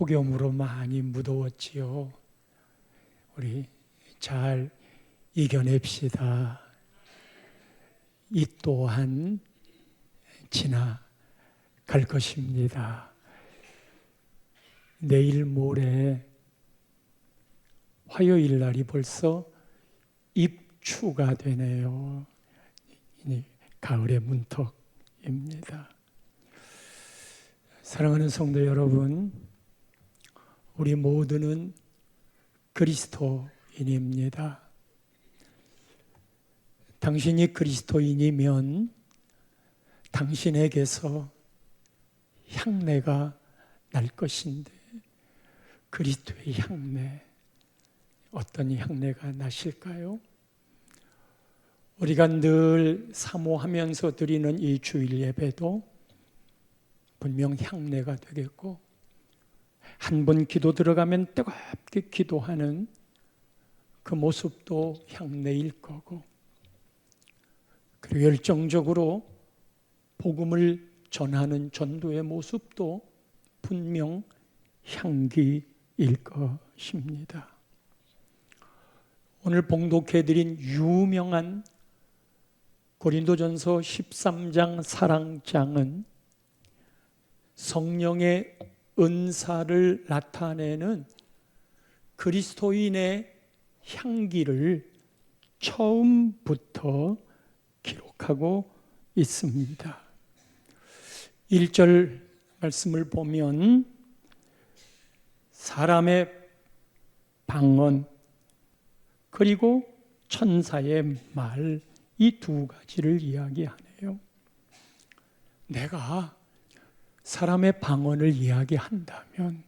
폭염으로 많이 무더웠지요. 우리 잘 이겨냅시다. 이 또한 지나갈 것입니다. 내일 모레 화요일 날이 벌써 입추가 되네요. 가을의 문턱입니다. 사랑하는 성도 여러분, 우리 모두는 그리스도인입니다. 당신이 그리스도인이면 당신에게서 향내가 날 것인데, 그리스도의 향내, 어떤 향내가 나실까요? 우리가 늘 사모하면서 드리는 이 주일 예배도 분명 향내가 되겠고, 한 번 기도 들어가면 뜨겁게 기도하는 그 모습도 향내일 거고, 그리고 열정적으로 복음을 전하는 전도의 모습도 분명 향기일 것입니다. 오늘 봉독해드린 유명한 고린도전서 13장 사랑장은 성령의 은사를 나타내는 그리스도인의 향기를 처음부터 기록하고 있습니다. 1절 말씀을 보면 사람의 방언 그리고 천사의 말, 이 두 가지를 이야기하네요. 내가 사람의 방언을 이야기한다면,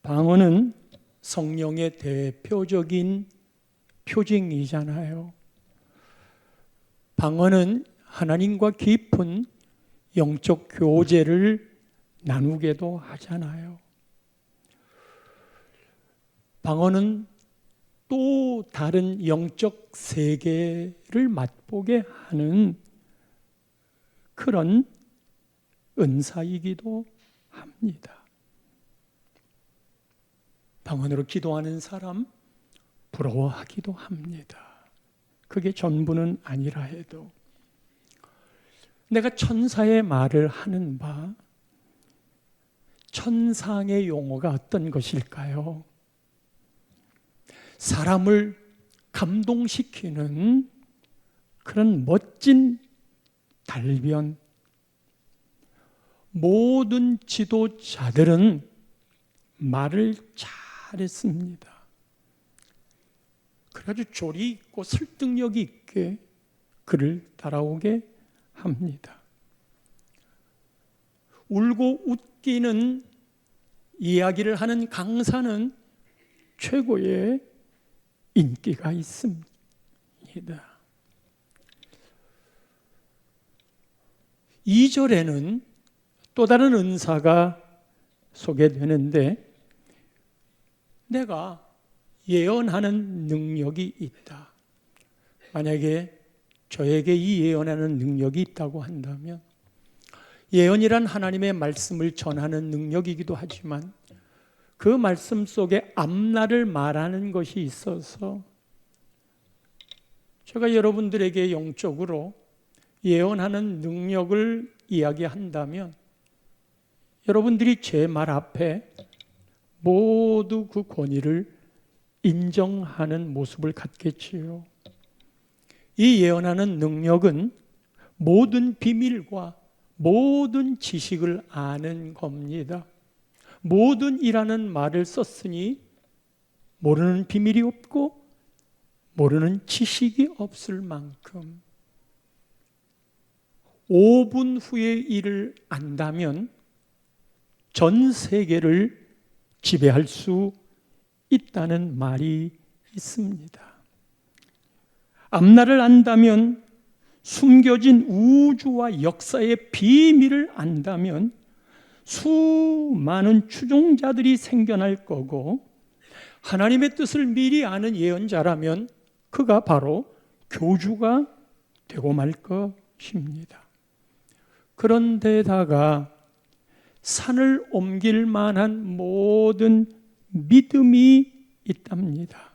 방언은 성령의 대표적인 표징이잖아요. 방언은 하나님과 깊은 영적 교제를 나누게도 하잖아요. 방언은 또 다른 영적 세계를 맛보게 하는 그런 은사이기도 합니다. 방언으로 기도하는 사람 부러워하기도 합니다. 그게 전부는 아니라 해도 내가 천사의 말을 하는 바, 천상의 용어가 어떤 것일까요? 사람을 감동시키는 그런 멋진 달변. 모든 지도자들은 말을 잘했습니다. 그래가지고 조리 있고 설득력 있게 그를 따라오게 합니다. 울고 웃기는 이야기를 하는 강사는 최고의 인기가 있습니다. 2절에는 또 다른 은사가 소개되는데, 내가 예언하는 능력이 있다. 만약에 저에게 이 예언하는 능력이 있다고 한다면, 예언이란 하나님의 말씀을 전하는 능력이기도 하지만 그 말씀 속에 앞날을 말하는 것이 있어서, 제가 여러분들에게 영적으로 예언하는 능력을 이야기한다면 여러분들이 제 말 앞에 모두 그 권위를 인정하는 모습을 갖겠지요. 이 예언하는 능력은 모든 비밀과 모든 지식을 아는 겁니다. 모든 이라는 말을 썼으니 모르는 비밀이 없고 모르는 지식이 없을 만큼, 5분 후의 일을 안다면 전 세계를 지배할 수 있다는 말이 있습니다. 앞날을 안다면, 숨겨진 우주와 역사의 비밀을 안다면 수많은 추종자들이 생겨날 거고, 하나님의 뜻을 미리 아는 예언자라면 그가 바로 교주가 되고 말 것입니다. 그런데다가 산을 옮길 만한 모든 믿음이 있답니다.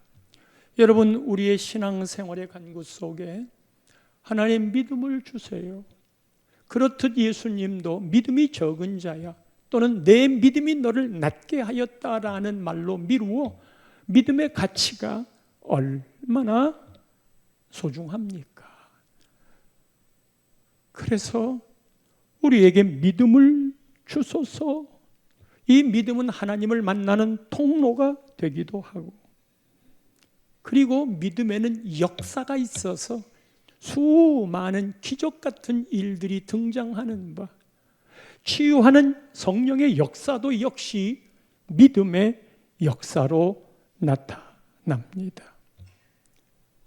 여러분, 우리의 신앙생활의 간구 속에 하나님 믿음을 주세요. 그렇듯 예수님도 믿음이 적은 자야, 또는 내 믿음이 너를 낫게 하였다라는 말로 미루어 믿음의 가치가 얼마나 소중합니까? 그래서 우리에게 믿음을 주소서. 이 믿음은 하나님을 만나는 통로가 되기도 하고, 그리고 믿음에는 역사가 있어서 수많은 기적 같은 일들이 등장하는 바, 치유하는 성령의 역사도 역시 믿음의 역사로 나타납니다.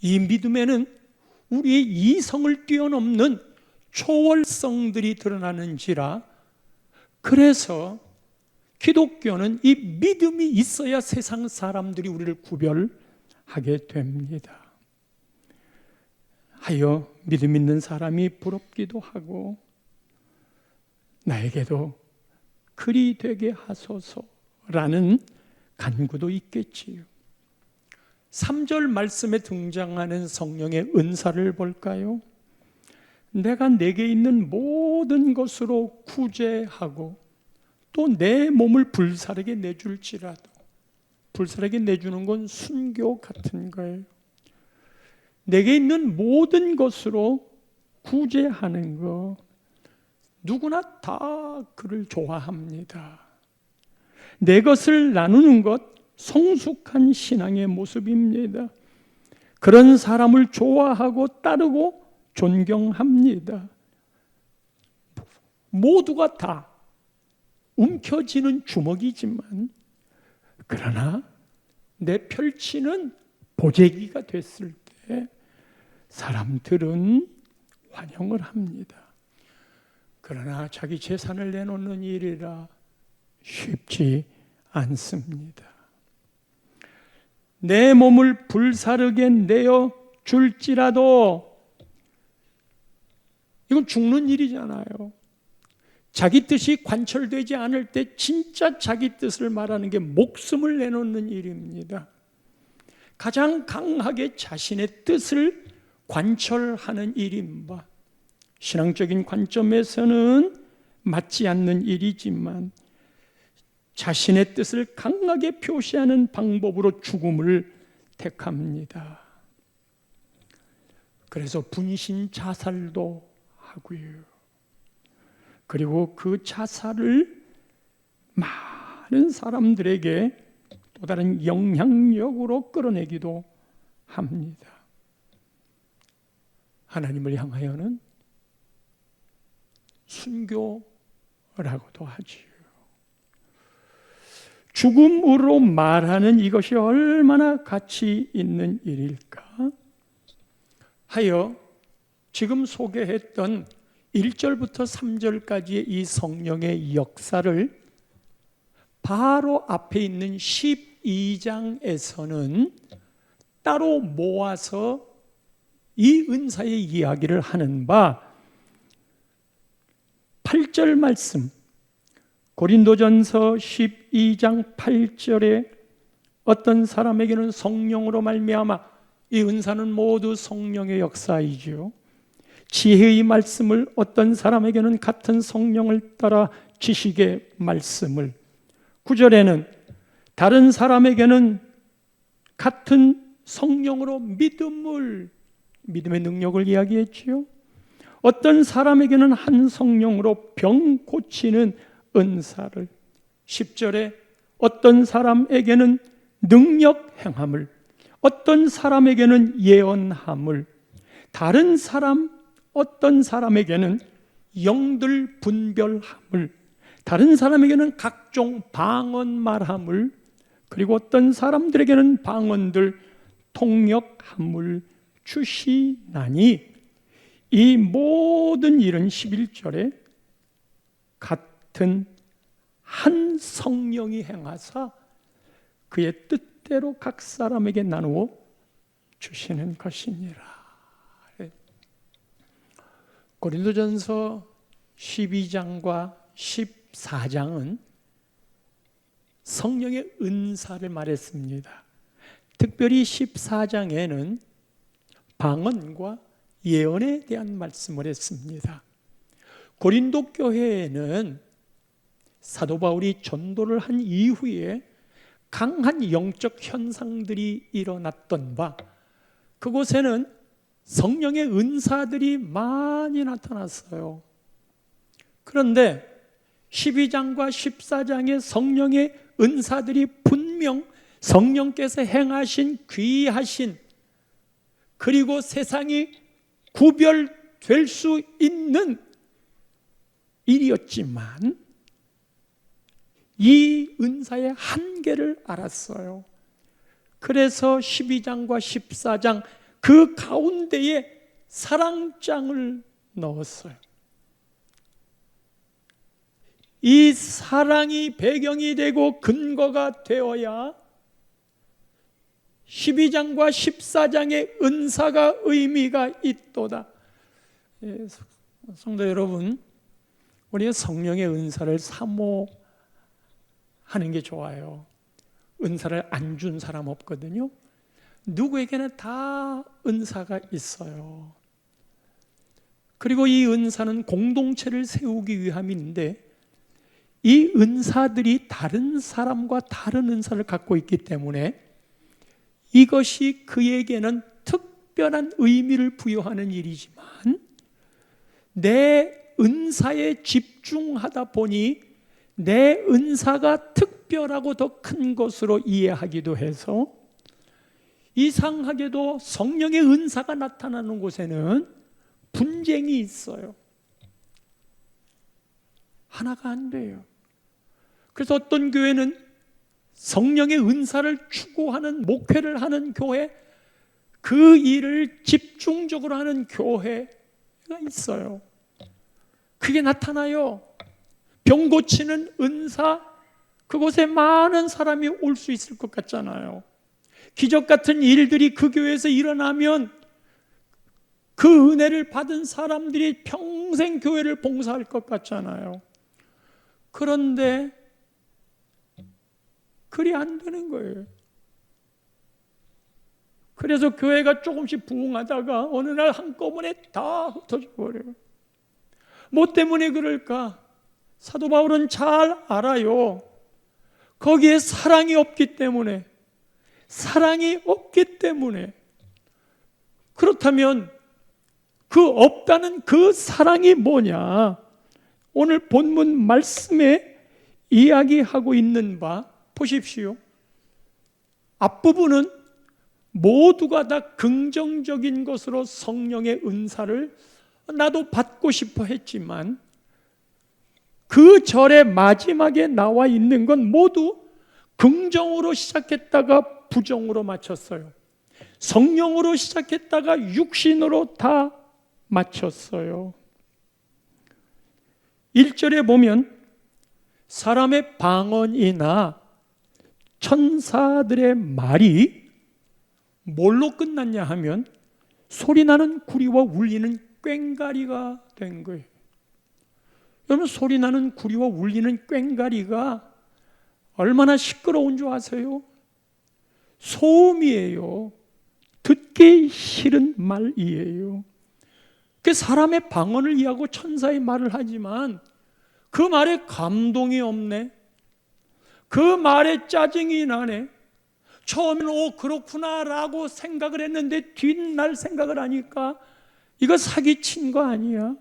이 믿음에는 우리의 이성을 뛰어넘는 초월성들이 드러나는지라, 그래서 기독교는 이 믿음이 있어야 세상 사람들이 우리를 구별하게 됩니다. 하여 믿음 있는 사람이 부럽기도 하고, 나에게도 그리 되게 하소서라는 간구도 있겠지요. 3절 말씀에 등장하는 성령의 은사를 볼까요? 내가 내게 있는 모든 것으로 구제하고 또 내 몸을 불사르게 내줄지라도, 불사르게 내주는 건 순교 같은 거예요. 내게 있는 모든 것으로 구제하는 거, 누구나 다 그를 좋아합니다. 내 것을 나누는 것, 성숙한 신앙의 모습입니다. 그런 사람을 좋아하고 따르고 존경합니다. 모두가 다 움켜쥐는 주먹이지만, 그러나 내 펼치는 보재기가 됐을 때 사람들은 환영을 합니다. 그러나 자기 재산을 내놓는 일이라 쉽지 않습니다. 내 몸을 불사르게 내어 줄지라도, 이건 죽는 일이잖아요. 자기 뜻이 관철되지 않을 때 진짜 자기 뜻을 말하는 게 목숨을 내놓는 일입니다. 가장 강하게 자신의 뜻을 관철하는 일인 바, 신앙적인 관점에서는 맞지 않는 일이지만 자신의 뜻을 강하게 표시하는 방법으로 죽음을 택합니다. 그래서 분신 자살도 하고요. 그리고 그 자살을 많은 사람들에게 또 다른 영향력으로 끌어내기도 합니다. 하나님을 향하여는 순교라고도 하지요. 죽음으로 말하는 이것이 얼마나 가치 있는 일일까 하여 지금 소개했던 1절부터 3절까지의 이 성령의 역사를 바로 앞에 있는 12장에서는 따로 모아서 이 은사의 이야기를 하는 바, 8절 말씀, 고린도전서 12장 8절에 어떤 사람에게는 성령으로 말미암아, 이 은사는 모두 성령의 역사이죠. 지혜의 말씀을 어떤 사람에게는 같은 성령을 따라 지식의 말씀을, 9절에는 다른 사람에게는 같은 성령으로 믿음을, 믿음의 능력을 이야기했지요. 어떤 사람에게는 한 성령으로 병 고치는 은사를, 10절에 어떤 사람에게는 능력 행함을, 어떤 사람에게는 예언함을, 다른 사람 어떤 사람에게는 영들 분별함을, 다른 사람에게는 각종 방언 말함을, 그리고 어떤 사람들에게는 방언들 통역함을 주시나니, 이 모든 일은 11절에 같은 한 성령이 행하사 그의 뜻대로 각 사람에게 나누어 주시는 것이니라. 고린도전서 12장과 14장은 성령의 은사를 말했습니다. 특별히 14장에는 방언과 예언에 대한 말씀을 했습니다. 고린도 교회에는 사도 바울이 전도를 한 이후에 강한 영적 현상들이 일어났던 바, 그곳에는 성령의 은사들이 많이 나타났어요. 그런데 12장과 14장의 성령의 은사들이 분명 성령께서 행하신 귀하신, 그리고 세상이 구별될 수 있는 일이었지만 이 은사의 한계를 알았어요. 그래서 12장과 14장 그 가운데에 사랑장을 넣었어요. 이 사랑이 배경이 되고 근거가 되어야 12장과 14장의 은사가 의미가 있도다. 성도 여러분, 우리가 성령의 은사를 사모하는 게 좋아요. 은사를 안 준 사람 없거든요. 누구에게나 다 은사가 있어요. 그리고 이 은사는 공동체를 세우기 위함인데, 이 은사들이 다른 사람과 다른 은사를 갖고 있기 때문에 이것이 그에게는 특별한 의미를 부여하는 일이지만, 내 은사에 집중하다 보니 내 은사가 특별하고 더 큰 것으로 이해하기도 해서, 이상하게도 성령의 은사가 나타나는 곳에는 분쟁이 있어요. 하나가 안 돼요. 그래서 어떤 교회는 성령의 은사를 추구하는, 목회를 하는 교회, 그 일을 집중적으로 하는 교회가 있어요. 그게 나타나요. 병 고치는 은사, 그곳에 많은 사람이 올 수 있을 것 같잖아요. 기적 같은 일들이 그 교회에서 일어나면 그 은혜를 받은 사람들이 평생 교회를 봉사할 것 같잖아요. 그런데 그리 안 되는 거예요. 그래서 교회가 조금씩 부흥하다가 어느 날 한꺼번에 다 흩어져 버려요. 뭐 때문에 그럴까? 사도 바울은 잘 알아요. 거기에 사랑이 없기 때문에. 사랑이 없기 때문에. 그렇다면 그 없다는 그 사랑이 뭐냐? 오늘 본문 말씀에 이야기하고 있는 바 보십시오. 앞부분은 모두가 다 긍정적인 것으로 성령의 은사를 나도 받고 싶어 했지만, 그 절의 마지막에 나와 있는 건 모두 긍정으로 시작했다가 부정으로 마쳤어요. 성령으로 시작했다가 육신으로 다 마쳤어요. 1절에 보면 사람의 방언이나 천사들의 말이 뭘로 끝났냐 하면 소리나는 구리와 울리는 꽹과리가 된 거예요. 여러분, 소리나는 구리와 울리는 꽹과리가 얼마나 시끄러운 줄 아세요? 소음이에요. 듣기 싫은 말이에요. 그 사람의 방언을 이해하고 천사의 말을 하지만 그 말에 감동이 없네. 그 말에 짜증이 나네. 처음에는 그렇구나라고 생각을 했는데 뒷날 생각을 하니까 이거 사기친 거 아니야?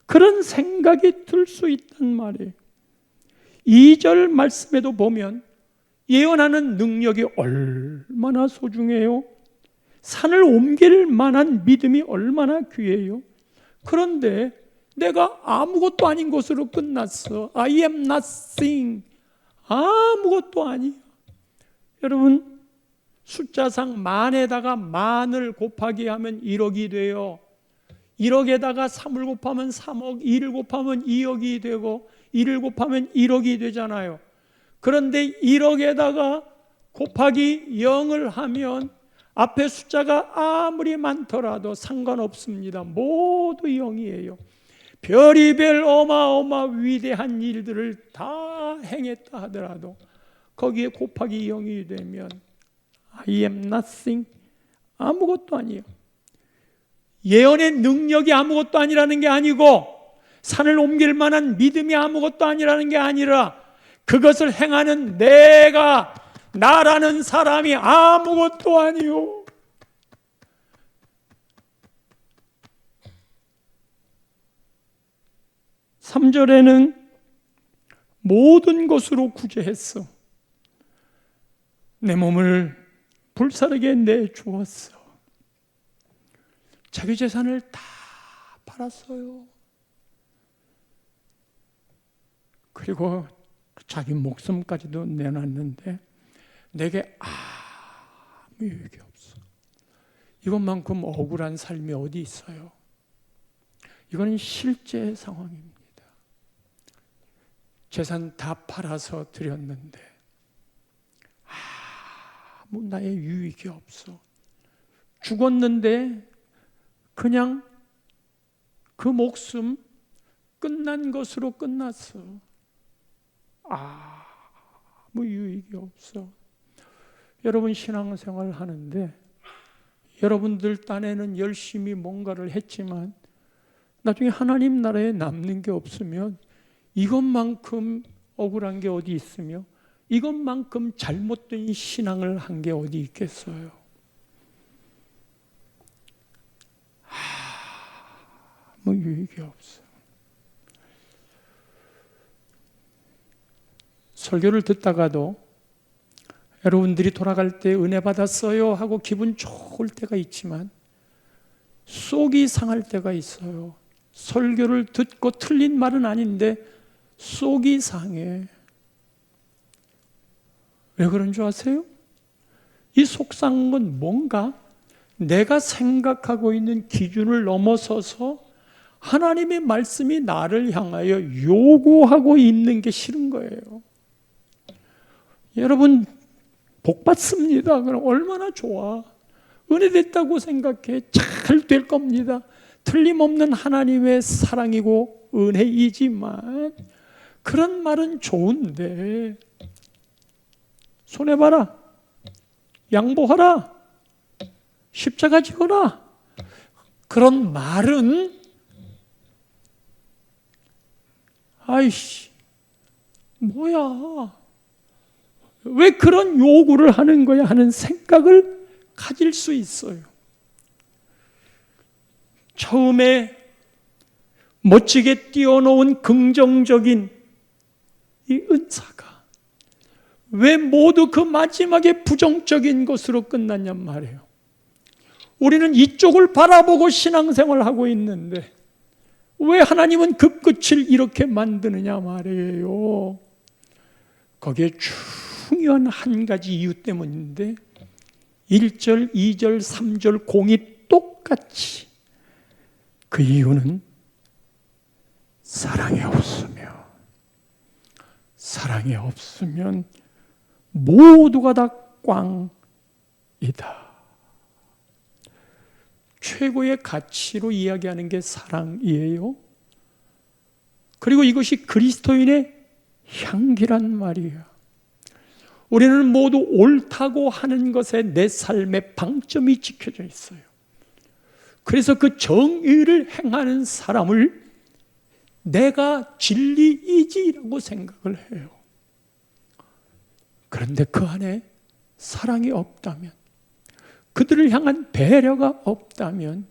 그런 생각이 들 수 있단 말이에요. 2절 말씀에도 보면 예언하는 능력이 얼마나 소중해요. 산을 옮길 만한 믿음이 얼마나 귀해요. 그런데 내가 아무것도 아닌 것으로 끝났어. I am nothing. 아무것도 아니야. 여러분, 숫자상 만에다가 만을 곱하기 하면 1억이 돼요. 1억에다가 3을 곱하면 3억, 2를 곱하면 2억이 되고 2를 곱하면 1억이 되잖아요. 그런데 1억에다가 곱하기 0을 하면 앞에 숫자가 아무리 많더라도 상관없습니다. 모두 0이에요. 별의별 어마어마 위대한 일들을 다 행했다 하더라도 거기에 곱하기 0이 되면 I am nothing, 아무것도 아니에요. 예언의 능력이 아무것도 아니라는 게 아니고 산을 옮길 만한 믿음이 아무것도 아니라는 게 아니라 그것을 행하는 내가, 나라는 사람이 아무것도 아니요. (3절에는) 모든 것으로 구제했어. 내 몸을 불사르게 내주었어. 자기 재산을 다 팔았어요. 그리고 자기 목숨까지도 내놨는데 내게 아무 유익이 없어. 이것만큼 억울한 삶이 어디 있어요? 이거는 실제 상황입니다. 재산 다 팔아서 드렸는데 아무 나의 유익이 없어. 죽었는데 그냥 그 목숨 끝난 것으로 끝났어. 아무 유익이 없어. 여러분 신앙생활 하는데 여러분들 딴에는 열심히 뭔가를 했지만 나중에 하나님 나라에 남는 게 없으면 이것만큼 억울한 게 어디 있으며 이것만큼 잘못된 신앙을 한 게 어디 있겠어요? 아무 유익이 없어. 설교를 듣다가도 여러분들이 돌아갈 때 은혜 받았어요 하고 기분 좋을 때가 있지만 속이 상할 때가 있어요. 설교를 듣고 틀린 말은 아닌데 속이 상해. 왜 그런 줄 아세요? 이 속상한 건 뭔가 내가 생각하고 있는 기준을 넘어서서 하나님의 말씀이 나를 향하여 요구하고 있는 게 싫은 거예요. 여러분 복 받습니다. 그럼 얼마나 좋아. 은혜 됐다고 생각해. 잘 될 겁니다. 틀림없는 하나님의 사랑이고 은혜이지만 그런 말은 좋은데 손해봐라, 양보하라, 십자가 지거라, 그런 말은 아이씨 뭐야, 왜 그런 요구를 하는 거야 하는 생각을 가질 수 있어요. 처음에 멋지게 띄워놓은 긍정적인 이 은사가 왜 모두 그 마지막에 부정적인 것으로 끝났냔 말이에요. 우리는 이쪽을 바라보고 신앙생활을 하고 있는데 왜 하나님은 그 끝을 이렇게 만드느냐 말이에요. 거기에 중요한 한 가지 이유 때문인데 1절, 2절, 3절 공이 똑같이 그 이유는 사랑이 없으면 모두가 다 꽝이다. 최고의 가치로 이야기하는 게 사랑이에요. 그리고 이것이 그리스도인의 향기란 말이에요. 우리는 모두 옳다고 하는 것에 내 삶의 방점이 지켜져 있어요. 그래서 그 정의를 행하는 사람을 내가 진리이지라고 생각을 해요. 그런데 그 안에 사랑이 없다면, 그들을 향한 배려가 없다면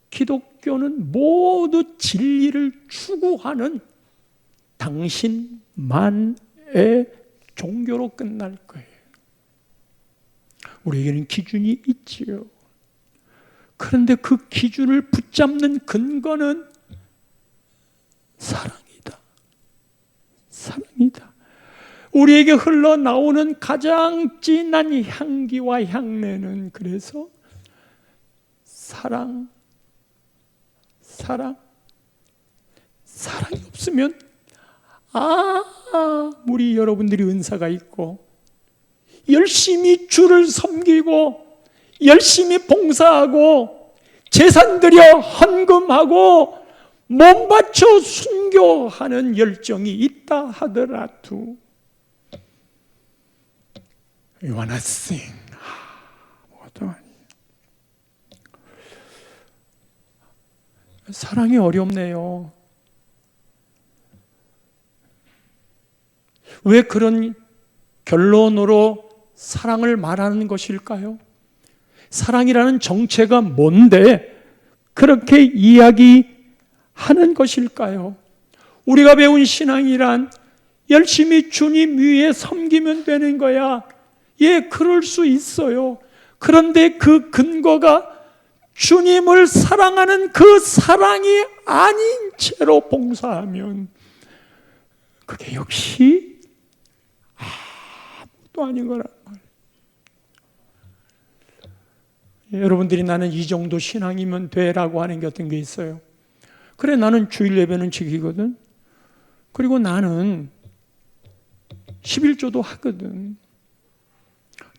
기독교는 모두 진리를 추구하는 당신만의 종교로 끝날 거예요. 우리에게는 기준이 있지요. 그런데 그 기준을 붙잡는 근거는 사랑이다. 우리에게 흘러나오는 가장 진한 향기와 향내는 그래서 사랑이 없으면 우리 여러분들이 은사가 있고 열심히 주를 섬기고 열심히 봉사하고 재산 들여 헌금하고 몸 바쳐 순교하는 열정이 있다 하더라도 You wanna sing. 아무것도 아니에요. 사랑이 어렵네요. 왜 그런 결론으로 사랑을 말하는 것일까요? 사랑이라는 정체가 뭔데 그렇게 이야기하는 것일까요? 우리가 배운 신앙이란 열심히 주님 위에 섬기면 되는 거야. 예, 그럴 수 있어요. 그런데 그 근거가 주님을 사랑하는 그 사랑이 아닌 채로 봉사하면 그게 역시 아무것도 아닌 거란 말이에요. 여러분들이 나는 이 정도 신앙이면 돼라고 하는 게 어떤 게 있어요. 그래, 나는 주일 예배는 지키거든. 그리고 나는 11조도 하거든.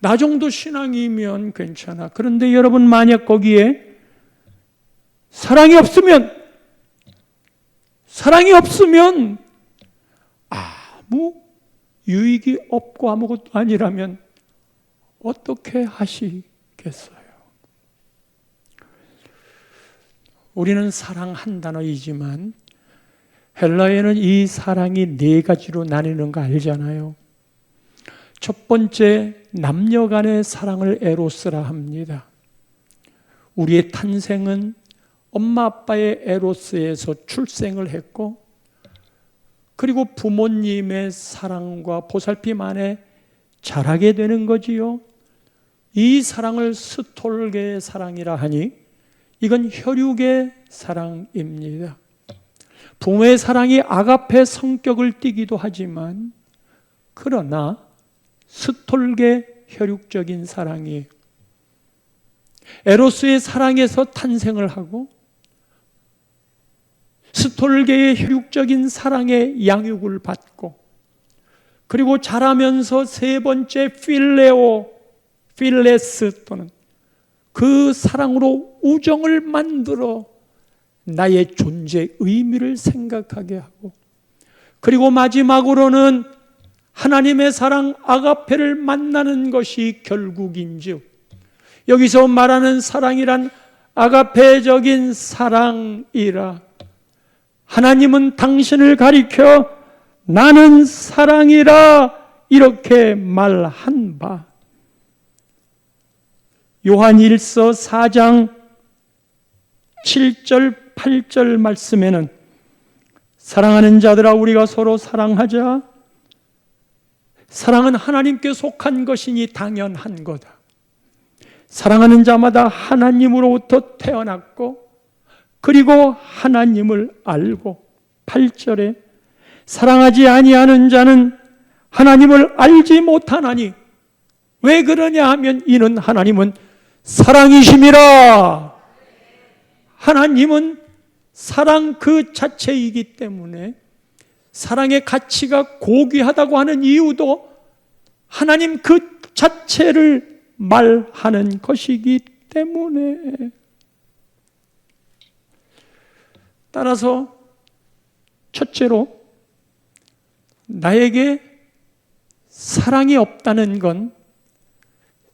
나 정도 신앙이면 괜찮아. 그런데 여러분, 만약 거기에 사랑이 없으면 아무 유익이 없고 아무것도 아니라면 어떻게 하시겠어요? 우리는 사랑한 단어이지만 헬라어에는 이 사랑이 네 가지로 나뉘는 거 알잖아요. 첫 번째, 남녀 간의 사랑을 에로스라 합니다. 우리의 탄생은 엄마 아빠의 에로스에서 출생을 했고, 그리고 부모님의 사랑과 보살핌 안에 자라게 되는 거지요. 이 사랑을 스톨게의 사랑이라 하니 이건 혈육의 사랑입니다. 부모의 사랑이 아가페 성격을 띠기도 하지만, 그러나 스톨게 혈육적인 사랑이 에로스의 사랑에서 탄생을 하고, 스톨게의 혈육적인 사랑의 양육을 받고, 그리고 자라면서 세 번째 필레스 또는 그 사랑으로 우정을 만들어 나의 존재 의미를 생각하게 하고, 그리고 마지막으로는 하나님의 사랑 아가페를 만나는 것이 결국인즉, 여기서 말하는 사랑이란 아가페적인 사랑이라, 하나님은 당신을 가리켜 나는 사랑이라 이렇게 말한 바, 요한 1서 4장 7절 8절 말씀에는 사랑하는 자들아 우리가 서로 사랑하자. 사랑은 하나님께 속한 것이니 당연한 거다. 사랑하는 자마다 하나님으로부터 태어났고 그리고 하나님을 알고, 8절에 사랑하지 아니하는 자는 하나님을 알지 못하나니, 왜 그러냐 하면 이는 하나님은 사랑이심이라. 하나님은 사랑 그 자체이기 때문에 사랑의 가치가 고귀하다고 하는 이유도 하나님 그 자체를 말하는 것이기 때문에, 따라서 첫째로 나에게 사랑이 없다는 건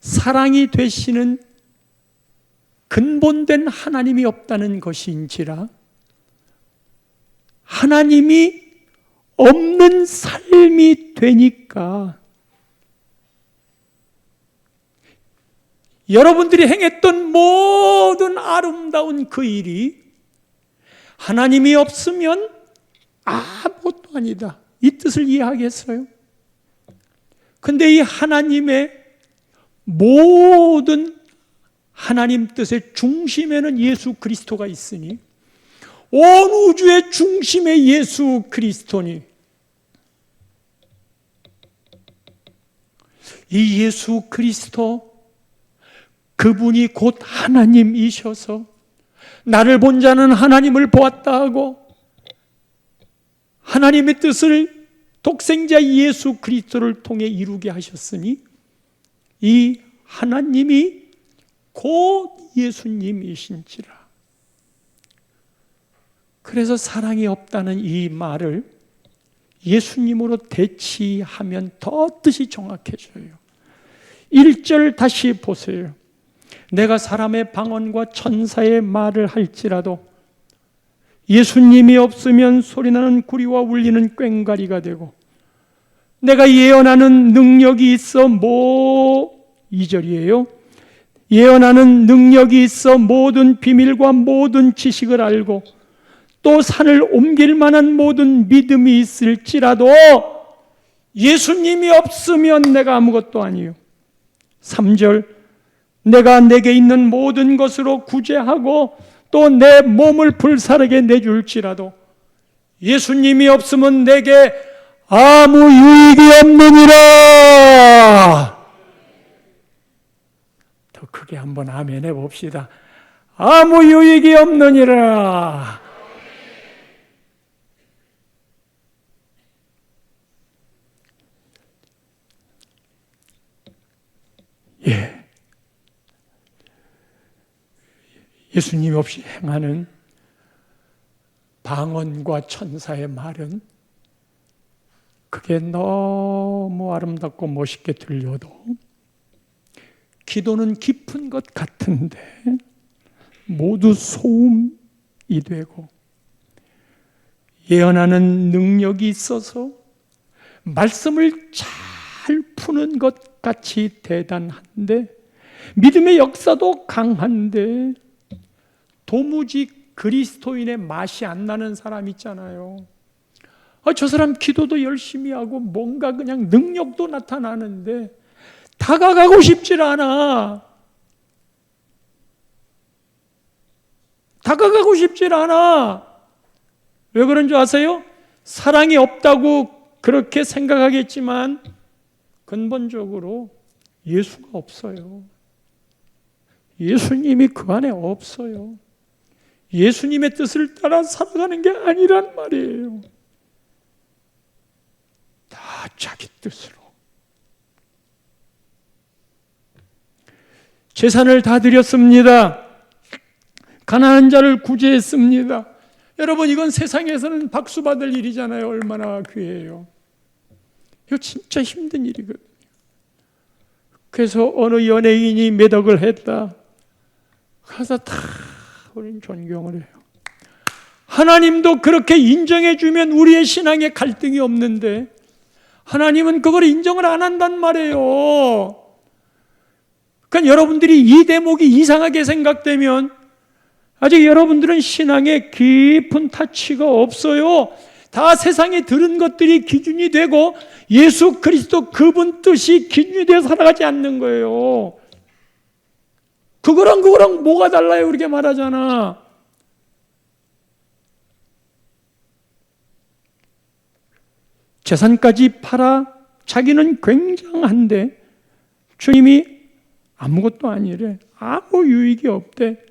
사랑이 되시는 근본된 하나님이 없다는 것인지라, 하나님이 없는 삶이 되니까 여러분들이 행했던 모든 아름다운 그 일이 하나님이 없으면 아무것도 아니다, 이 뜻을 이해하겠어요? 근데 이 하나님의 모든 하나님 뜻의 중심에는 예수 그리스도가 있으니, 온 우주의 중심에 예수 그리스도니, 이 예수 그리스도, 그분이 곧 하나님이셔서 나를 본 자는 하나님을 보았다 하고, 하나님의 뜻을 독생자 예수 그리스도를 통해 이루게 하셨으니, 이 하나님이 곧 예수님이신지라. 그래서 사랑이 없다는 이 말을 예수님으로 대치하면 더 뜻이 정확해져요. 1절 다시 보세요. 내가 사람의 방언과 천사의 말을 할지라도 예수님이 없으면 소리나는 구리와 울리는 꽹과리가 되고, 내가 예언하는 능력이 있어 2절이에요. 예언하는 능력이 있어 모든 비밀과 모든 지식을 알고 또 산을 옮길 만한 모든 믿음이 있을지라도 예수님이 없으면 내가 아무것도 아니요. 3절, 내가 내게 있는 모든 것으로 구제하고 또 내 몸을 불사르게 내줄지라도 예수님이 없으면 내게 아무 유익이 없느니라. 더 크게 한번 아멘 해봅시다. 아무 유익이 없느니라. 예. 예수님 없이 행하는 방언과 천사의 말은 그게 너무 아름답고 멋있게 들려도 기도는 깊은 것 같은데 모두 소음이 되고, 예언하는 능력이 있어서 말씀을 잘 푸는 것 같이 대단한데, 믿음의 역사도 강한데 도무지 그리스도인의 맛이 안 나는 사람 있잖아요. 저 사람 기도도 열심히 하고 뭔가 그냥 능력도 나타나는데 다가가고 싶질 않아. 다가가고 싶질 않아. 왜 그런 줄 아세요? 사랑이 없다고 그렇게 생각하겠지만 근본적으로 예수가 없어요. 예수님이 그 안에 없어요. 예수님의 뜻을 따라 살아가는 게 아니란 말이에요. 다 자기 뜻으로. 재산을 다 드렸습니다. 가난한 자를 구제했습니다. 여러분, 이건 세상에서는 박수 받을 일이잖아요. 얼마나 귀해요. 이거 진짜 힘든 일이거든요. 그래서 어느 연예인이 매덕을 했다. 가서 다 우리는 존경을 해요. 하나님도 그렇게 인정해 주면 우리의 신앙에 갈등이 없는데 하나님은 그걸 인정을 안 한단 말이에요. 그러니까 여러분들이 이 대목이 이상하게 생각되면 아직 여러분들은 신앙에 깊은 타치가 없어요. 다 세상에 들은 것들이 기준이 되고 예수 그리스도 그분 뜻이 기준이 되어 살아가지 않는 거예요. 그거랑 뭐가 달라요? 그렇게 말하잖아. 재산까지 팔아 자기는 굉장한데 주님이 아무것도 아니래. 아무 유익이 없대.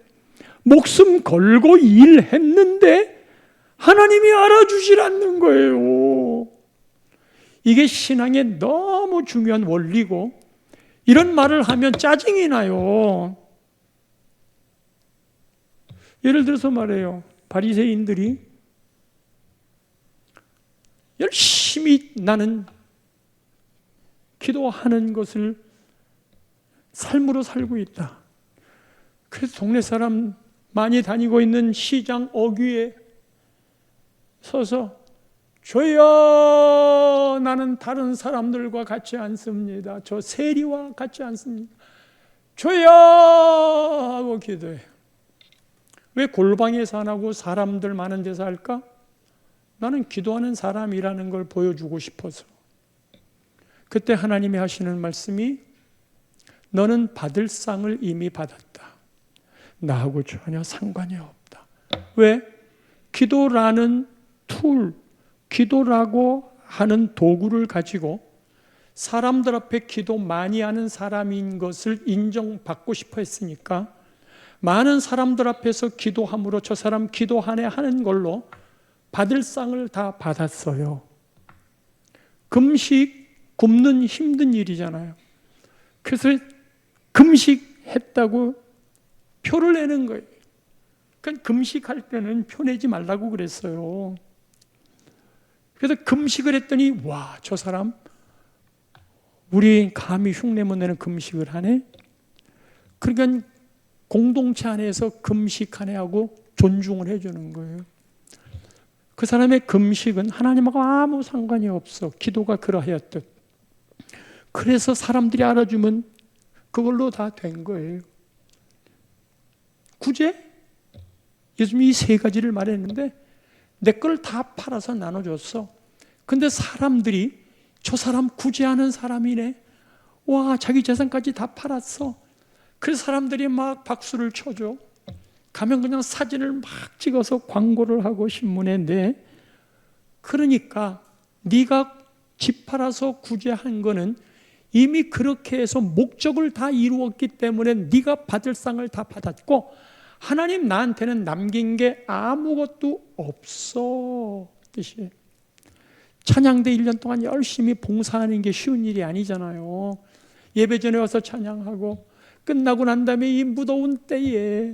목숨 걸고 일했는데 하나님이 알아주질 않는 거예요. 이게 신앙에 너무 중요한 원리고, 이런 말을 하면 짜증이 나요. 예를 들어서 말해요. 바리새인들이 열심히 나는 기도하는 것을 삶으로 살고 있다. 그래서 동네 사람 많이 다니고 있는 시장 어귀에 서서 주여, 나는 다른 사람들과 같지 않습니다. 저 세리와 같지 않습니다. 주여 하고 기도해요. 왜 골방에서 안 하고 사람들 많은 데서 할까? 나는 기도하는 사람이라는 걸 보여주고 싶어서. 그때 하나님이 하시는 말씀이 너는 받을 상을 이미 받았다. 나하고 전혀 상관이 없다. 왜? 기도라는 툴, 기도라고 하는 도구를 가지고 사람들 앞에 기도 많이 하는 사람인 것을 인정받고 싶어 했으니까 많은 사람들 앞에서 기도함으로 저 사람 기도하네 하는 걸로 받을 상을 다 받았어요. 금식, 굶는 힘든 일이잖아요. 그래서 금식했다고 표를 내는 거예요. 그러니까 금식할 때는 표내지 말라고 그랬어요. 그래서 금식을 했더니 와, 저 사람 우리 감히 흉내못 내는 금식을 하네. 그러니까 공동체 안에서 금식하네 하고 존중을 해주는 거예요. 그 사람의 금식은 하나님하고 아무 상관이 없어. 기도가 그러하였듯. 그래서 사람들이 알아주면 그걸로 다 된 거예요. 구제? 예수님이 이 세 가지를 말했는데 내 걸 다 팔아서 나눠줬어. 근데 사람들이 저 사람 구제하는 사람이네. 와, 자기 재산까지 다 팔았어. 그래서 사람들이 막 박수를 쳐줘. 가면 그냥 사진을 막 찍어서 광고를 하고 신문에 내. 그러니까 네가 집 팔아서 구제한 거는 이미 그렇게 해서 목적을 다 이루었기 때문에 네가 받을 상을 다 받았고 하나님 나한테는 남긴 게 아무것도 없어. 뜻이에요. 찬양대 1년 동안 열심히 봉사하는 게 쉬운 일이 아니잖아요. 예배 전에 와서 찬양하고 끝나고 난 다음에 이 무더운 때에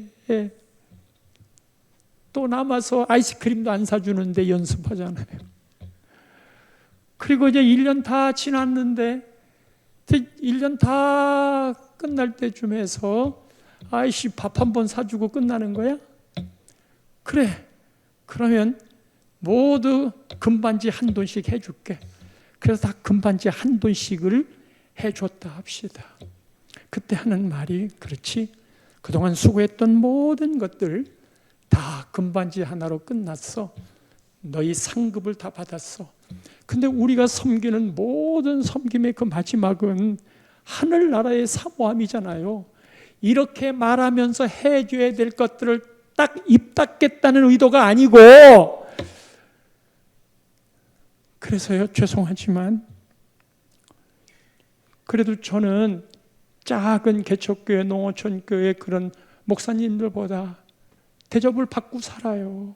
또 남아서 아이스크림도 안 사주는데 연습하잖아요. 그리고 이제 1년 다 지났는데 1년 다 끝날 때쯤 해서 아이씨 밥 한 번 사주고 끝나는 거야? 그래, 그러면 모두 금반지 한 돈씩 해줄게. 그래서 다 금반지 한 돈씩을 해줬다 합시다. 그때 하는 말이 그렇지, 그동안 수고했던 모든 것들 다 금반지 하나로 끝났어. 너희 상급을 다 받았어. 근데 우리가 섬기는 모든 섬김의 그 마지막은 하늘나라의 사모함이잖아요. 이렇게 말하면서 해줘야 될 것들을 딱 입 닫겠다는 의도가 아니고, 그래서요, 죄송하지만 그래도 저는 작은 개척교회, 농어촌교회 그런 목사님들보다 대접을 받고 살아요.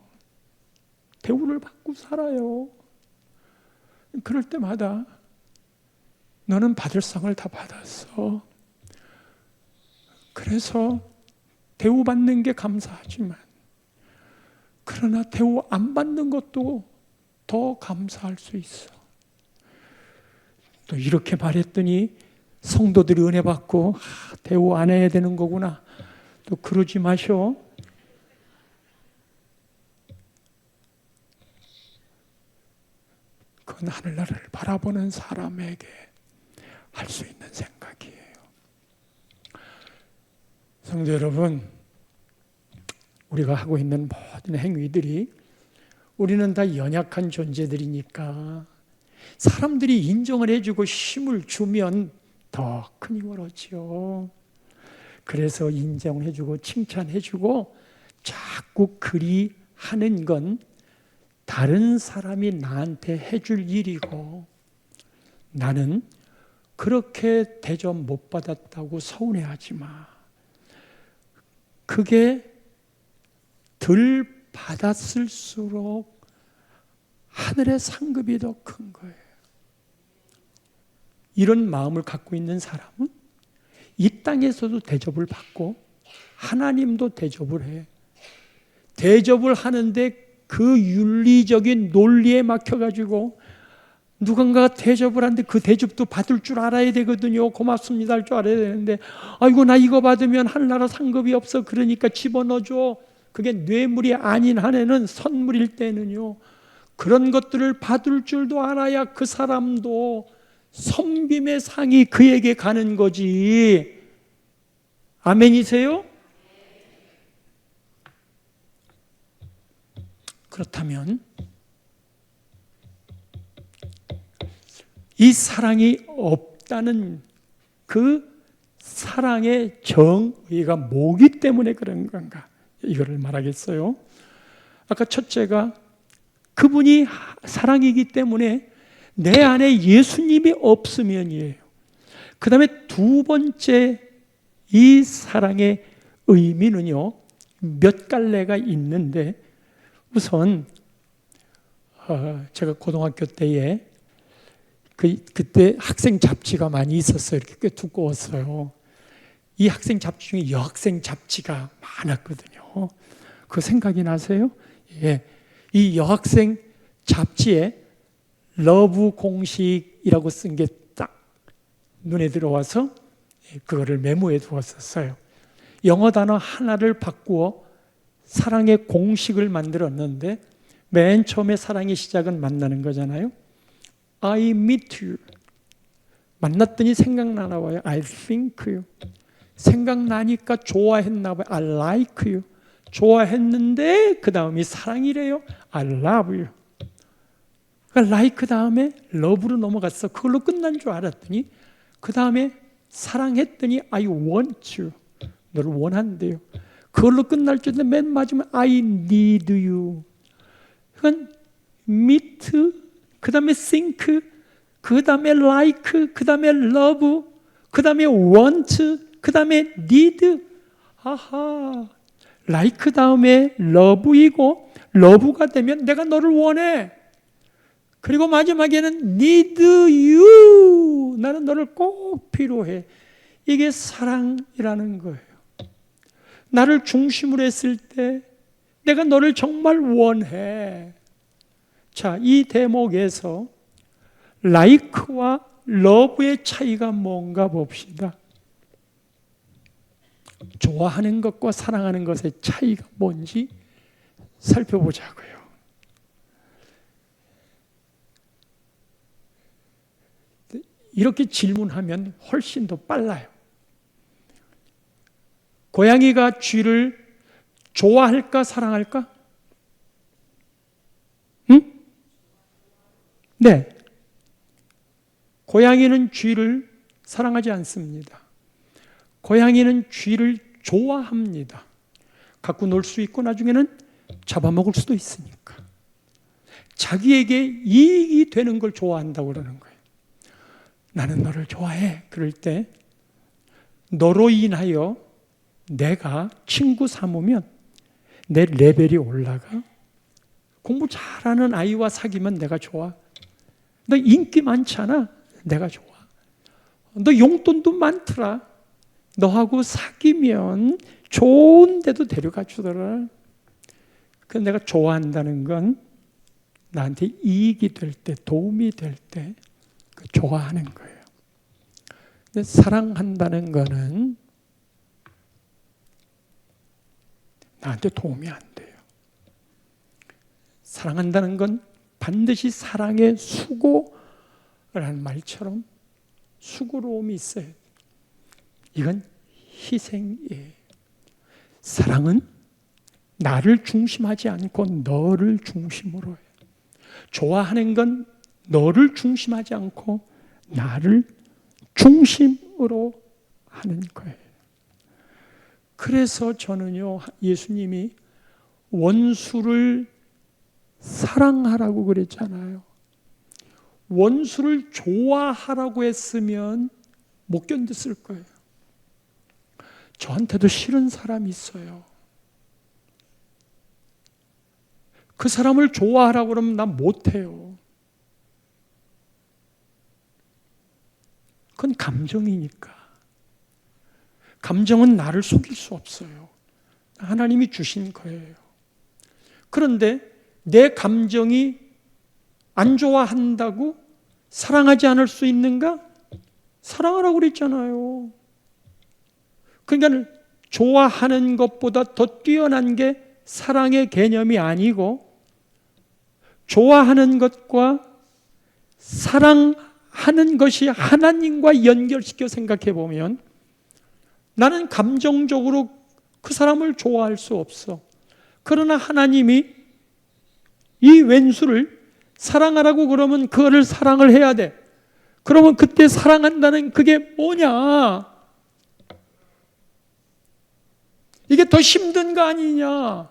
대우를 받고 살아요. 그럴 때마다 너는 받을 상을 다 받았어. 그래서 대우받는 게 감사하지만 그러나 대우 안 받는 것도 더 감사할 수 있어. 또 이렇게 말했더니 성도들이 은혜 받고 대우 안 해야 되는 거구나. 또 그러지 마셔. 그건 하늘나라를 바라보는 사람에게 할 수 있는 생각이에요. 성도 여러분, 우리가 하고 있는 모든 행위들이 우리는 다 연약한 존재들이니까 사람들이 인정을 해주고 힘을 주면 더 큰 힘을 얻지요. 그래서 인정해주고 칭찬해주고 자꾸 그리 하는 건 다른 사람이 나한테 해줄 일이고 나는 그렇게 대접 못 받았다고 서운해하지 마. 그게 덜 받았을수록 하늘의 상급이 더 큰 거예요. 이런 마음을 갖고 있는 사람은 이 땅에서도 대접을 받고 하나님도 대접을 해. 대접을 하는데 그 윤리적인 논리에 막혀가지고 누군가 대접을 하는데 그 대접도 받을 줄 알아야 되거든요. 고맙습니다 할 줄 알아야 되는데 아이고 나 이거 받으면 하늘나라 상급이 없어 그러니까 집어넣어줘. 그게 뇌물이 아닌 한에는 선물일 때는요. 그런 것들을 받을 줄도 알아야 그 사람도 섬김의 상이 그에게 가는 거지. 아멘이세요? 그렇다면 이 사랑이 없다는 그 사랑의 정의가 뭐기 때문에 그런 건가? 이거를 말하겠어요. 아까 첫째가 그분이 사랑이기 때문에 내 안에 예수님이 없으면이에요. 그 다음에 두 번째 이 사랑의 의미는요, 몇 갈래가 있는데 우선 제가 고등학교 때에 그때 학생 잡지가 많이 있었어요. 이렇게 꽤 두꺼웠어요. 이 학생 잡지 중에 여학생 잡지가 많았거든요. 그 생각이 나세요? 예. 이 여학생 잡지에 러브 공식이라고 쓴 게 딱 눈에 들어와서 그거를 메모해 두었었어요. 영어 단어 하나를 바꾸어 사랑의 공식을 만들었는데 맨 처음에 사랑의 시작은 만나는 거잖아요. I meet you. 만났더니 생각나나 봐요. I think you. 생각나니까 좋아했나 봐요. I like you. 좋아했는데 그 다음이 사랑이래요. I love you. 그러니까 like 다음에 love로 넘어갔어. 그걸로 끝난 줄 알았더니 그 다음에 사랑했더니 I want you. 너를 원한대요. 그걸로 끝날 줄 알았는데 맨 마지막에 I need you. 그건 meet, 그 다음에 think, 그 다음에 like, 그 다음에 love, 그 다음에 want, 그 다음에 need. 아하, like 다음에 love이고 love가 되면 내가 너를 원해. 그리고 마지막에는 need you. 나는 너를 꼭 필요해. 이게 사랑이라는 거예요. 나를 중심으로 했을 때 내가 너를 정말 원해. 자, 이 대목에서 like와 love의 차이가 뭔가 봅시다. 좋아하는 것과 사랑하는 것의 차이가 뭔지 살펴보자고요. 이렇게 질문하면 훨씬 더 빨라요. 고양이가 쥐를 좋아할까 사랑할까? 응? 네. 고양이는 쥐를 사랑하지 않습니다. 고양이는 쥐를 좋아합니다. 갖고 놀 수 있고 나중에는 잡아먹을 수도 있으니까. 자기에게 이익이 되는 걸 좋아한다고 그러는 거예요. 나는 너를 좋아해. 그럴 때 너로 인하여 내가 친구 삼으면 내 레벨이 올라가. 공부 잘하는 아이와 사귀면 내가 좋아. 너 인기 많잖아. 내가 좋아. 너 용돈도 많더라. 너하고 사귀면 좋은 데도 데려가 주더라. 그 내가 좋아한다는 건 나한테 이익이 될 때, 도움이 될 때 좋아하는 거예요. 근데 사랑한다는 거는 나한테 도움이 안 돼요. 사랑한다는 건 반드시 사랑의 수고라는 말처럼 수고로움이 있어요. 이건 희생이에요. 사랑은 나를 중심하지 않고 너를 중심으로 해요. 좋아하는 건 너를 중심하지 않고 나를 중심으로 하는 거예요. 그래서 저는요, 예수님이 원수를 사랑하라고 그랬잖아요. 원수를 좋아하라고 했으면 못 견뎠을 거예요. 저한테도 싫은 사람이 있어요. 그 사람을 좋아하라고 그러면 난 못해요. 그건 감정이니까. 감정은 나를 속일 수 없어요. 하나님이 주신 거예요. 그런데 내 감정이 안 좋아한다고 사랑하지 않을 수 있는가? 사랑하라고 그랬잖아요. 그러니까 좋아하는 것보다 더 뛰어난 게 사랑의 개념이 아니고 좋아하는 것과 사랑하는 것이 하나님과 연결시켜 생각해 보면 나는 감정적으로 그 사람을 좋아할 수 없어. 그러나 하나님이 이 왼수를 사랑하라고 그러면 그거를 사랑을 해야 돼. 그러면 그때 사랑한다는 그게 뭐냐? 이게 더 힘든 거 아니냐?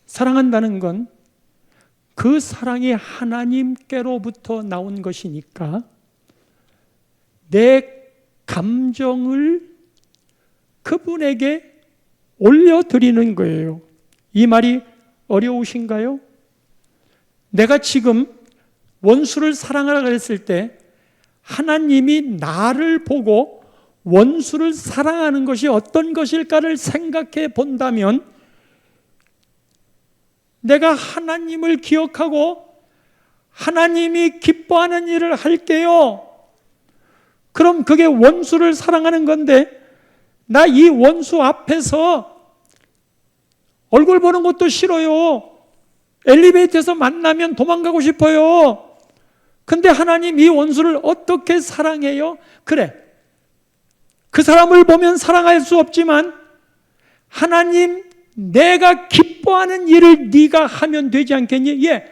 사랑한다는 건 그 사랑이 하나님께로부터 나온 것이니까 내 감정을 그분에게 올려드리는 거예요. 이 말이 어려우신가요? 내가 지금 원수를 사랑하라 그랬을 때 하나님이 나를 보고 원수를 사랑하는 것이 어떤 것일까를 생각해 본다면 내가 하나님을 기억하고 하나님이 기뻐하는 일을 할게요. 그럼 그게 원수를 사랑하는 건데 나 이 원수 앞에서 얼굴 보는 것도 싫어요. 엘리베이터에서 만나면 도망가고 싶어요. 근데 하나님 이 원수를 어떻게 사랑해요? 그래, 그 사람을 보면 사랑할 수 없지만 하나님 내가 기뻐하는 일을 네가 하면 되지 않겠니? 예,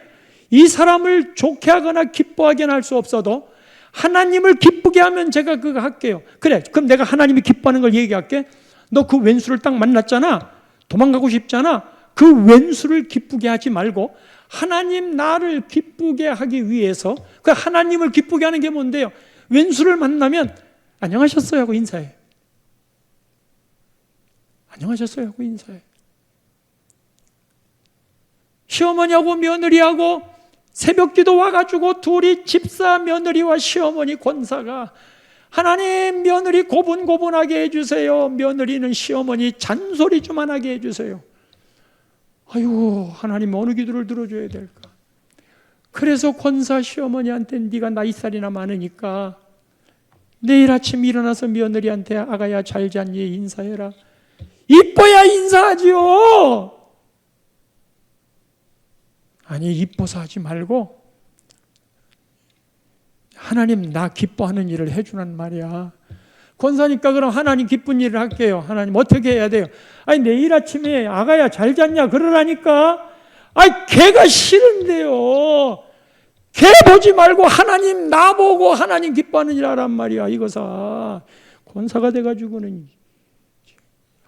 이 사람을 좋게 하거나 기뻐하게 할 수 없어도 하나님을 기쁘게 하면 제가 그거 할게요. 그래, 그럼 내가 하나님이 기뻐하는 걸 얘기할게. 너 그 왼수를 딱 만났잖아. 도망가고 싶잖아. 그 왼수를 기쁘게 하지 말고 하나님 나를 기쁘게 하기 위해서 그 하나님을 기쁘게 하는 게 뭔데요? 왼수를 만나면 안녕하셨어요 하고 인사해. 안녕하셨어요 하고 인사해. 시어머니하고 며느리하고 새벽기도 와가지고 둘이 집사 며느리와 시어머니 권사가 하나님 며느리 고분고분하게 해주세요. 며느리는 시어머니 잔소리 좀 안 하게 해주세요. 아이고 하나님 어느 기도를 들어줘야 될까. 그래서 권사 시어머니한테 네가 나이살이나 많으니까 내일 아침 일어나서 며느리한테 아가야 잘 잤니 인사해라. 이뻐야 인사하지요. 아니 이뻐서 하지 말고 하나님 나 기뻐하는 일을 해주란 말이야. 권사니까 그럼 하나님 기쁜 일을 할게요. 하나님 어떻게 해야 돼요? 아니 내일 아침에 아가야 잘 잤냐 그러라니까. 아니 걔가 싫은데요. 걔 보지 말고 하나님 나보고 하나님 기뻐하는 일 하란 말이야. 이거사 권사가 돼가지고는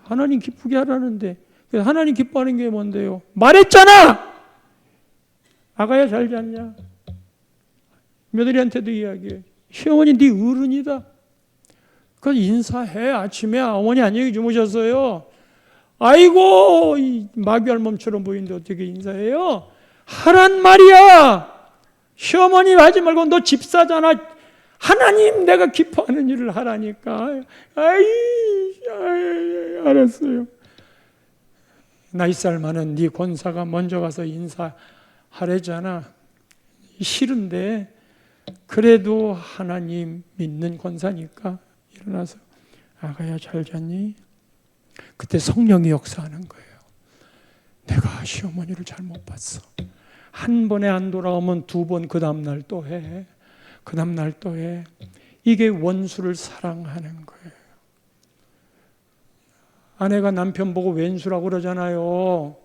하나님 기쁘게 하라는데 하나님 기뻐하는 게 뭔데요? 말했잖아. 아가야 잘 잤냐? 며느리한테도 이야기해. 시어머니 네 어른이다. 그 인사해. 아침에 어머니 안녕히 주무셨어요. 아이고 마귀 할멈처럼 보이는데 어떻게 인사해요? 하란 말이야. 시어머니 하지 말고 너 집사잖아. 하나님 내가 기뻐하는 일을 하라니까. 아이 알았어요. 나이살 많은 네 권사가 먼저 가서 인사하래잖아. 싫은데 그래도 하나님 믿는 권사니까 일어나서 아가야 잘 잤니? 그때 성령이 역사하는 거예요. 내가 시어머니를 잘못 봤어. 한 번에 안 돌아오면 두 번 그 다음날 또 해. 그 다음날 또 해. 이게 원수를 사랑하는 거예요. 아내가 남편 보고 왼수라고 그러잖아요.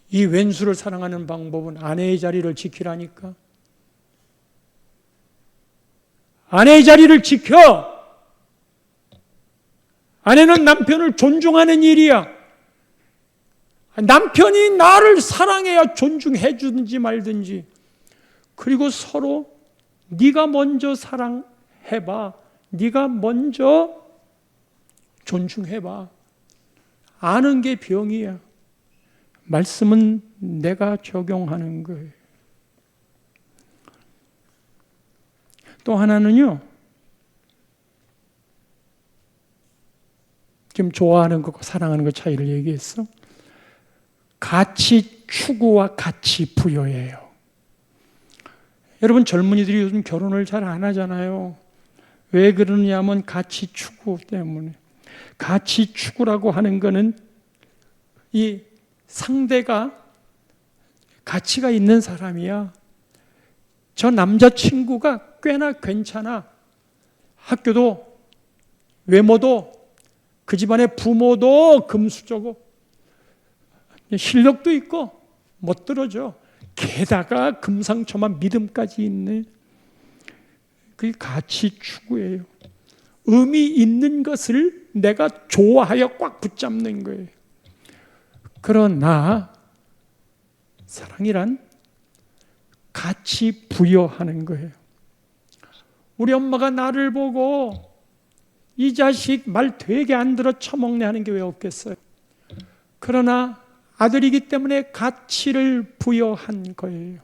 이 왼수를 사랑하는 방법은 아내의 자리를 지키라니까. 아내의 자리를 지켜. 아내는 남편을 존중하는 일이야. 남편이 나를 사랑해야 존중해 주든지 말든지. 그리고 서로 네가 먼저 사랑해봐. 네가 먼저 존중해봐. 아는 게 병이야. 말씀은 내가 적용하는 거예요. 또 하나는요. 지금 좋아하는 것과 사랑하는 것 차이를 얘기했어. 가치 추구와 가치 부여예요. 여러분 젊은이들이 요즘 결혼을 잘 안 하잖아요. 왜 그러냐면 가치 추구 때문에. 가치 추구라고 하는 거는 이 상대가 가치가 있는 사람이야. 저 남자친구가 꽤나 괜찮아. 학교도 외모도 그 집안의 부모도 금수저고 실력도 있고 멋들어져. 게다가 금상첨화 믿음까지 있네. 그게 가치 추구예요. 의미 있는 것을 내가 좋아하여 꽉 붙잡는 거예요. 그러나 사랑이란 가치 부여하는 거예요. 우리 엄마가 나를 보고 이 자식 말 되게 안 들어 처먹네 하는 게 왜 없겠어요? 그러나 아들이기 때문에 가치를 부여한 거예요.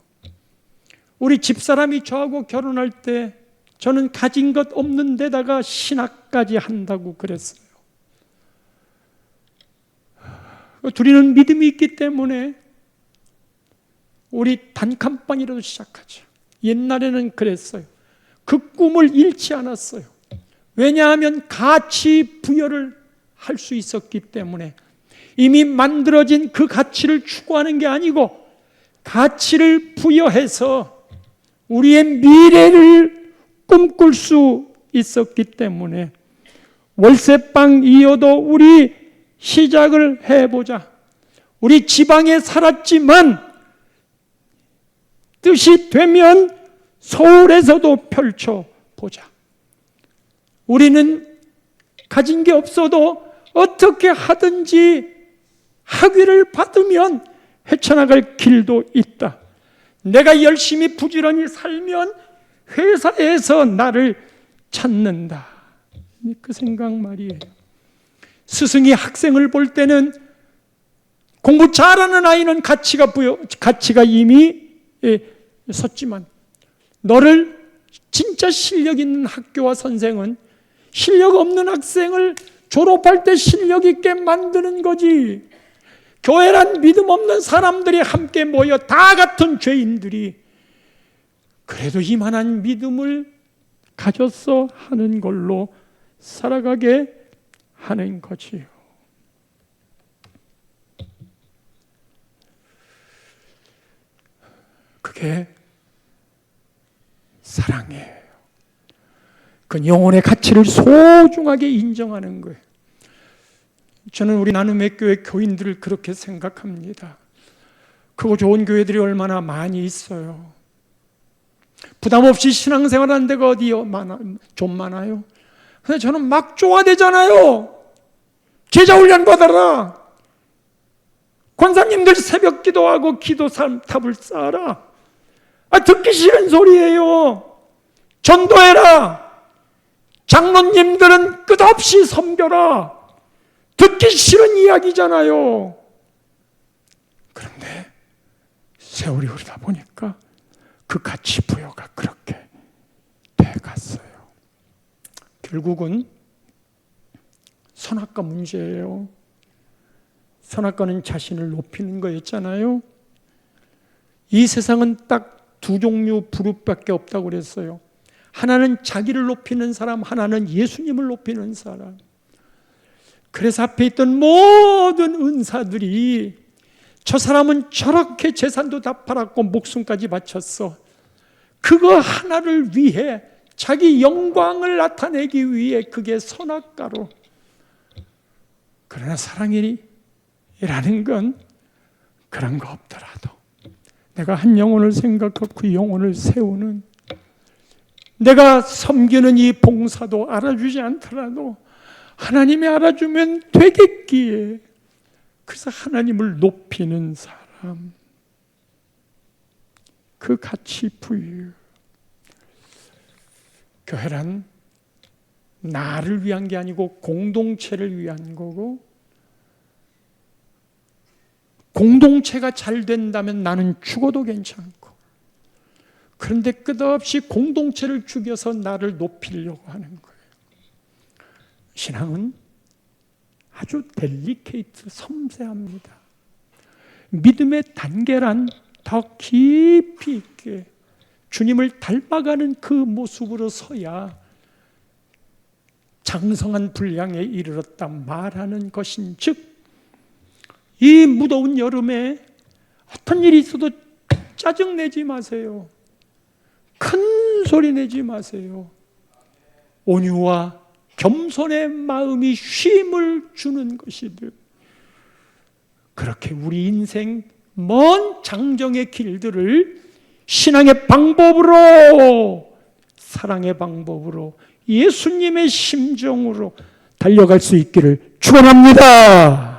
우리 집사람이 저하고 결혼할 때 저는 가진 것 없는 데다가 신학까지 한다고 그랬어요. 우리는 믿음이 있기 때문에 우리 단칸방이라도 시작하죠. 옛날에는 그랬어요. 그 꿈을 잃지 않았어요. 왜냐하면 가치 부여를 할 수 있었기 때문에 이미 만들어진 그 가치를 추구하는 게 아니고 가치를 부여해서 우리의 미래를 꿈꿀 수 있었기 때문에 월세방이어도 우리 시작을 해보자. 우리 지방에 살았지만 뜻이 되면 서울에서도 펼쳐보자. 우리는 가진 게 없어도 어떻게 하든지 학위를 받으면 헤쳐나갈 길도 있다. 내가 열심히 부지런히 살면 회사에서 나를 찾는다. 그 생각 말이에요. 스승이 학생을 볼 때는 공부 잘하는 아이는 가치가 이미 섰지만 너를 진짜 실력 있는 학교와 선생은 실력 없는 학생을 졸업할 때 실력 있게 만드는 거지. 교회란 믿음 없는 사람들이 함께 모여 다 같은 죄인들이 그래도 이만한 믿음을 가졌어 하는 걸로 살아가게 하는 거지요. 그게 사랑이에요. 그 영혼의 가치를 소중하게 인정하는 거예요. 저는 우리 나눔의 교회 교인들을 그렇게 생각합니다. 크고 좋은 교회들이 얼마나 많이 있어요. 부담 없이 신앙생활하는 데가 어디요? 좀 많아요. 근데 저는 막 좋아되잖아요. 제자 훈련 받아라. 권사님들 새벽 기도하고 기도 탑을 쌓아라. 듣기 싫은 소리예요. 전도해라. 장로님들은 끝없이 섬겨라. 듣기 싫은 이야기잖아요. 그런데 세월이 흐르다 보니까 그 가치 부여가 그렇게 돼갔어요. 결국은 선악과 문제예요. 선악과는 자신을 높이는 거였잖아요. 이 세상은 딱 두 종류 부류밖에 없다고 그랬어요. 하나는 자기를 높이는 사람, 하나는 예수님을 높이는 사람. 그래서 앞에 있던 모든 은사들이 저 사람은 저렇게 재산도 다 팔았고 목숨까지 바쳤어. 그거 하나를 위해 자기 영광을 나타내기 위해 그게 선악과로. 그러나 사랑이라는 건 그런 거 없더라도 내가 한 영혼을 생각하고 그 영혼을 세우는, 내가 섬기는 이 봉사도 알아주지 않더라도 하나님이 알아주면 되겠기에, 그래서 하나님을 높이는 사람, 그 가치 부여. 교회란 나를 위한 게 아니고 공동체를 위한 거고, 공동체가 잘 된다면 나는 죽어도 괜찮고, 그런데 끝없이 공동체를 죽여서 나를 높이려고 하는 거예요. 신앙은 아주 델리케이트, 섬세합니다. 믿음의 단계란 더 깊이 있게 주님을 닮아가는 그 모습으로 서야 장성한 분량에 이르렀다 말하는 것인즉, 이 무더운 여름에 어떤 일이 있어도 짜증내지 마세요. 큰 소리 내지 마세요. 온유와 겸손의 마음이 쉼을 주는 것이듯, 그렇게 우리 인생 먼 장정의 길들을 신앙의 방법으로, 사랑의 방법으로, 예수님의 심정으로 달려갈 수 있기를 축원합니다.